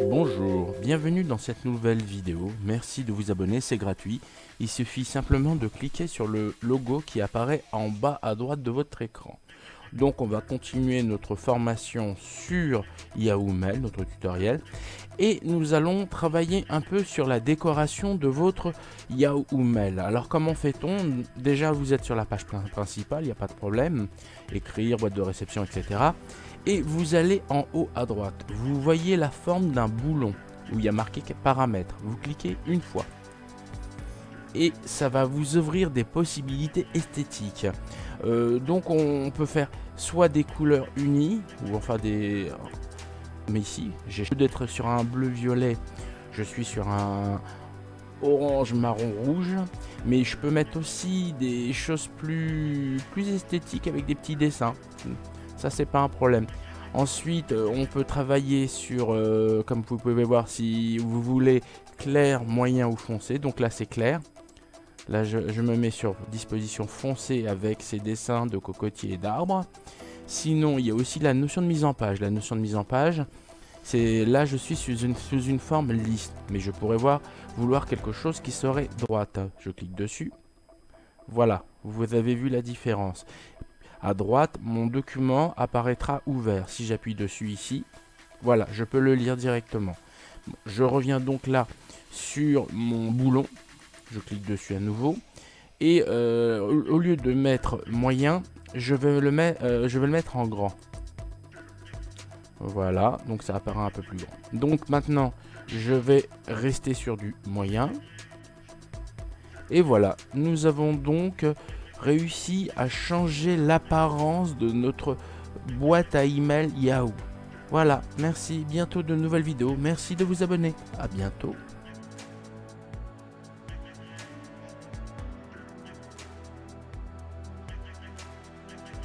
Bonjour, bienvenue dans cette nouvelle vidéo. Merci de vous abonner, c'est gratuit. Il suffit simplement de cliquer sur le logo qui apparaît en bas à droite de votre écran. Donc on va continuer notre formation sur Yahoo Mail, notre tutoriel. Et nous allons travailler un peu sur la décoration de votre Yahoo Mail. Alors comment fait-on? Déjà vous êtes sur la page principale, il n'y a pas de problème. Écrire, boîte de réception, etc. Et vous allez en haut à droite. Vous voyez la forme d'un boulon où il y a marqué paramètres. Vous cliquez une fois. Et ça va vous ouvrir des possibilités esthétiques. Donc on peut faire soit des couleurs unies, ou enfin des... Mais ici, j'ai d'être sur un bleu violet, je suis sur un orange marron rouge, mais je peux mettre aussi des choses plus esthétiques avec des petits dessins. Ça c'est pas un problème. Ensuite on peut travailler sur, comme vous pouvez voir, si vous voulez clair, moyen ou foncé. Donc là c'est clair. Là je me mets sur disposition foncée avec ces dessins de cocotiers et d'arbres. Sinon il y a aussi la notion de mise en page. La notion de mise en page, c'est là je suis sous une forme liste, mais je pourrais vouloir quelque chose qui serait droite. Je clique dessus. Voilà, vous avez vu la différence. À droite, mon document apparaîtra ouvert. Si j'appuie dessus ici, voilà, je peux le lire directement. Je reviens donc là sur mon boulon. Je clique dessus à nouveau. Et au lieu de mettre moyen, je vais le mettre en grand. Voilà, donc ça apparaît un peu plus grand. Donc maintenant, je vais rester sur du moyen. Et voilà, nous avons donc réussi à changer l'apparence de notre boîte à email Yahoo. Voilà, merci, bientôt de nouvelles vidéos, merci de vous abonner, à bientôt.